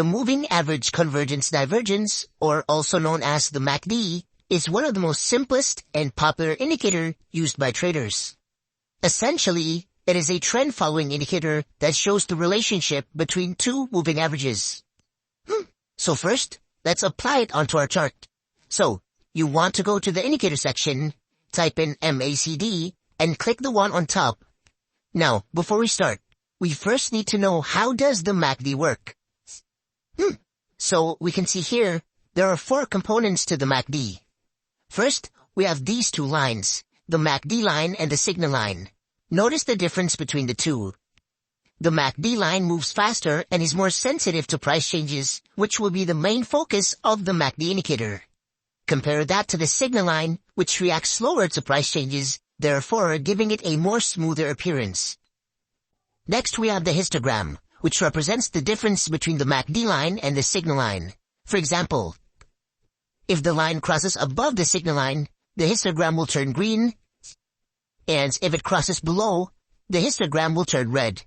The Moving Average Convergence Divergence, or also known as the MACD, is one of the most simplest and popular indicator used by traders. Essentially, it is a trend-following indicator that shows the relationship between two moving averages. So first, let's apply it onto our chart. So, you want to go to the indicator section, type in MACD, and click the one on top. Now, before we start, we first need to know how does the MACD work. So, we can see here, there are 4 components to the MACD. First, we have these 2 lines, the MACD line and the signal line. Notice the difference between the two. The MACD line moves faster and is more sensitive to price changes, which will be the main focus of the MACD indicator. Compare that to the signal line, which reacts slower to price changes, therefore giving it a more smoother appearance. Next we have the histogram, which represents the difference between the MACD line and the signal line. For example, if the line crosses above the signal line, the histogram will turn green, and if it crosses below, the histogram will turn red.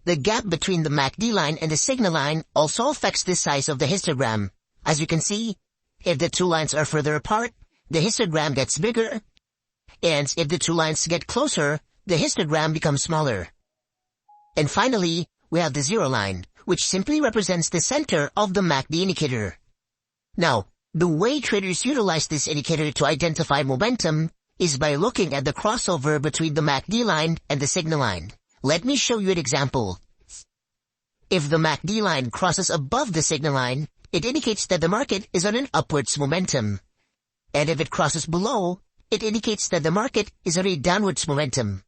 The gap between the MACD line and the signal line also affects the size of the histogram. As you can see, if the 2 lines are further apart, the histogram gets bigger, and if the 2 lines get closer, the histogram becomes smaller. And finally, we have the zero line, which simply represents the center of the MACD indicator. Now, the way traders utilize this indicator to identify momentum is by looking at the crossover between the MACD line and the signal line. Let me show you an example. If the MACD line crosses above the signal line, it indicates that the market is on an upwards momentum. And if it crosses below, it indicates that the market is on a downwards momentum.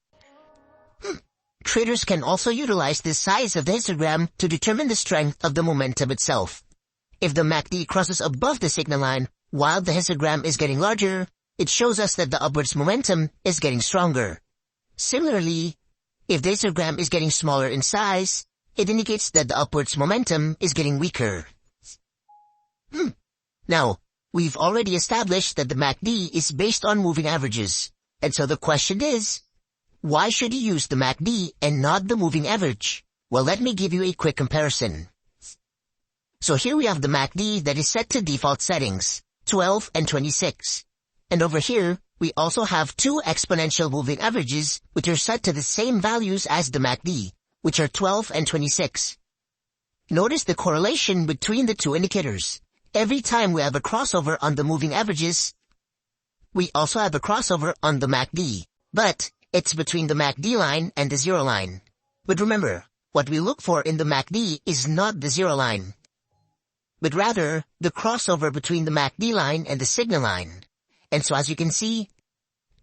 Traders can also utilize the size of the histogram to determine the strength of the momentum itself. If the MACD crosses above the signal line, while the histogram is getting larger, it shows us that the upwards momentum is getting stronger. Similarly, if the histogram is getting smaller in size, it indicates that the upwards momentum is getting weaker. Now, we've already established that the MACD is based on moving averages. And so the question is, why should you use the MACD and not the moving average? Well, let me give you a quick comparison. So here we have the MACD that is set to default settings, 12 and 26. And over here, we also have 2 exponential moving averages which are set to the same values as the MACD, which are 12 and 26. Notice the correlation between the 2 indicators. Every time we have a crossover on the moving averages, we also have a crossover on the MACD. But it's between the MACD line and the zero line. But remember, what we look for in the MACD is not the zero line, but rather the crossover between the MACD line and the signal line. And so as you can see,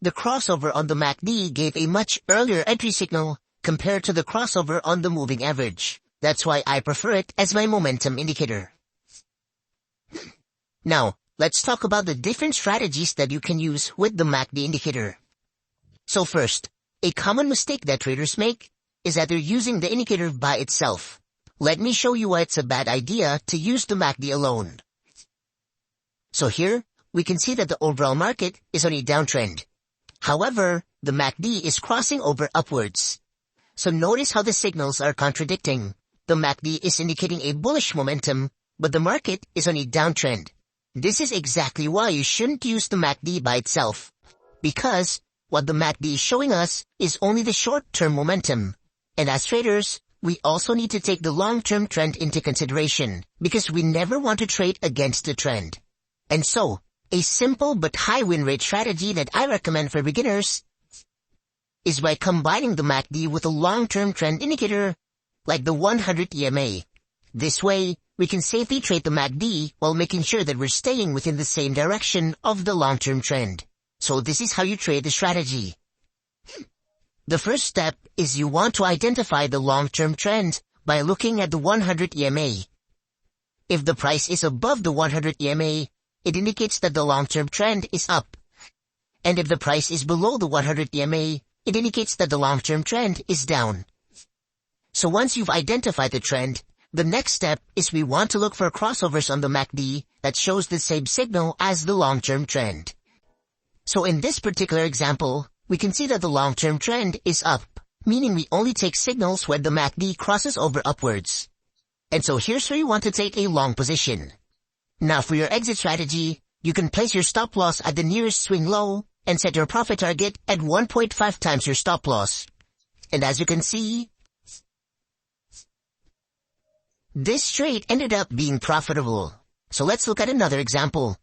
the crossover on the MACD gave a much earlier entry signal compared to the crossover on the moving average. That's why I prefer it as my momentum indicator. Now, let's talk about the different strategies that you can use with the MACD indicator. So first, a common mistake that traders make is that they're using the indicator by itself. Let me show you why it's a bad idea to use the MACD alone. So here, we can see that the overall market is on a downtrend. However, the MACD is crossing over upwards. So notice how the signals are contradicting. The MACD is indicating a bullish momentum, but the market is on a downtrend. This is exactly why you shouldn't use the MACD by itself, because what the MACD is showing us is only the short-term momentum. And as traders, we also need to take the long-term trend into consideration, because we never want to trade against the trend. And so, a simple but high win rate strategy that I recommend for beginners is by combining the MACD with a long-term trend indicator, like the 100 EMA. This way, we can safely trade the MACD while making sure that we're staying within the same direction of the long-term trend. So this is how you trade the strategy. The first step is you want to identify the long-term trend by looking at the 100 EMA. If the price is above the 100 EMA, it indicates that the long-term trend is up. And if the price is below the 100 EMA, it indicates that the long-term trend is down. So once you've identified the trend, the next step is we want to look for crossovers on the MACD that shows the same signal as the long-term trend. So in this particular example, we can see that the long-term trend is up, meaning we only take signals when the MACD crosses over upwards. And so here's where you want to take a long position. Now for your exit strategy, you can place your stop loss at the nearest swing low and set your profit target at 1.5 times your stop loss. And as you can see, this trade ended up being profitable. So let's look at another example.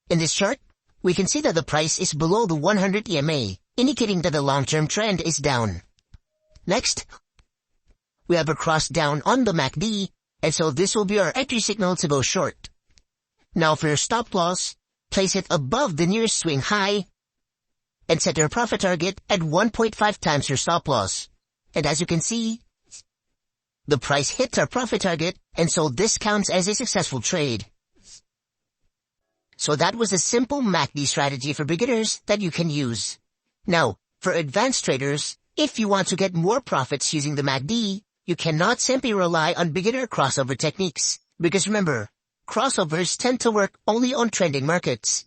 In this chart, we can see that the price is below the 100 EMA, indicating that the long-term trend is down. Next, we have a cross down on the MACD, and so this will be our entry signal to go short. Now for your stop loss, place it above the nearest swing high and set your profit target at 1.5 times your stop loss. And as you can see, the price hit our profit target, and so this counts as a successful trade. So that was a simple MACD strategy for beginners that you can use. Now, for advanced traders, if you want to get more profits using the MACD, you cannot simply rely on beginner crossover techniques. Because remember, crossovers tend to work only on trending markets.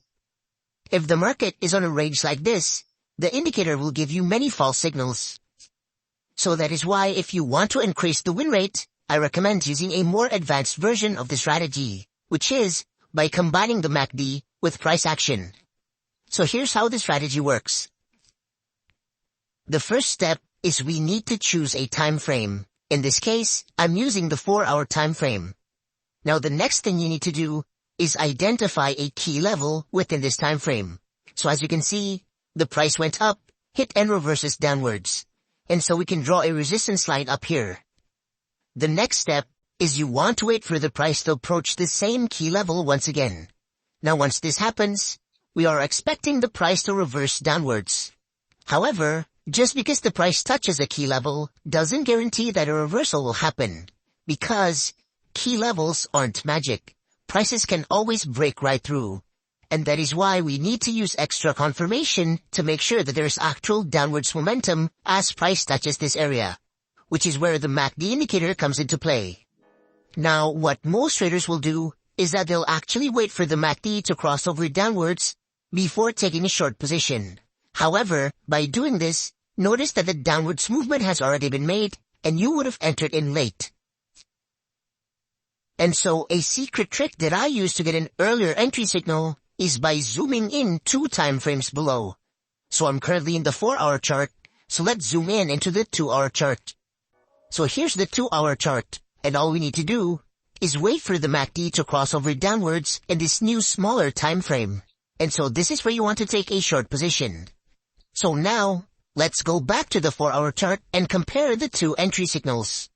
If the market is on a range like this, the indicator will give you many false signals. So that is why if you want to increase the win rate, I recommend using a more advanced version of the strategy, which is by combining the MACD with price action. So here's how the strategy works. The first step is we need to choose a time frame. In this case, I'm using the 4-hour time frame. Now the next thing you need to do is identify a key level within this time frame. So as you can see, the price went up, hit and reverses downwards. And so we can draw a resistance line up here. The next step is you want to wait for the price to approach the same key level once again. Now once this happens, we are expecting the price to reverse downwards. However, just because the price touches a key level doesn't guarantee that a reversal will happen. Because key levels aren't magic. Prices can always break right through. And that is why we need to use extra confirmation to make sure that there's actual downwards momentum as price touches this area, which is where the MACD indicator comes into play. Now, what most traders will do is that they'll actually wait for the MACD to cross over downwards before taking a short position. However, by doing this, notice that the downwards movement has already been made and you would have entered in late. And so a secret trick that I use to get an earlier entry signal is by zooming in 2 time frames below. So I'm currently in the 4-hour chart, so let's zoom in into the 2-hour chart. So here's the 2-hour chart, and all we need to do is wait for the MACD to cross over downwards in this new smaller time frame. And so this is where you want to take a short position. So now, let's go back to the 4-hour chart and compare the 2 entry signals.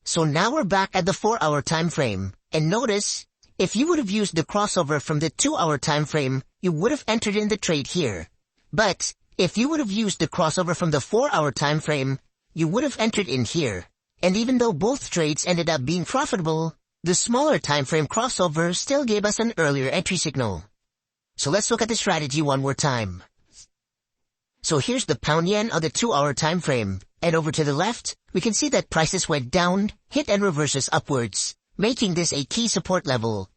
So now we're back at the 4-hour time frame, and notice, if you would have used the crossover from the 2-hour time frame, you would have entered in the trade here. But if you would have used the crossover from the 4-hour time frame, you would have entered in here. And even though both trades ended up being profitable, the smaller time frame crossover still gave us an earlier entry signal. So let's look at the strategy one more time. So here's the pound yen on the 2-hour time frame, and over to the left, we can see that prices went down, hit and reverses upwards, making this a key support level.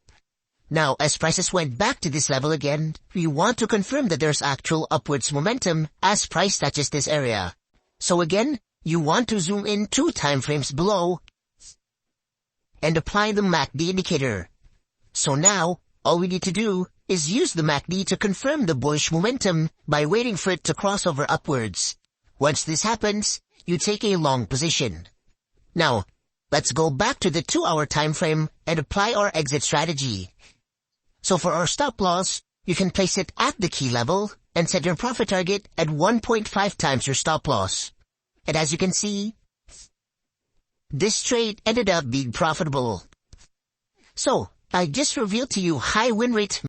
Now, as prices went back to this level again, we want to confirm that there's actual upwards momentum as price touches this area. So again, you want to zoom in 2 time frames below and apply the MACD indicator. So now, all we need to do is use the MACD to confirm the bullish momentum by waiting for it to cross over upwards. Once this happens, you take a long position. Now, let's go back to the 2-hour time frame and apply our exit strategy. So for our stop loss, you can place it at the key level and set your profit target at 1.5 times your stop loss. And as you can see, this trade ended up being profitable. So, I just revealed to you high win rate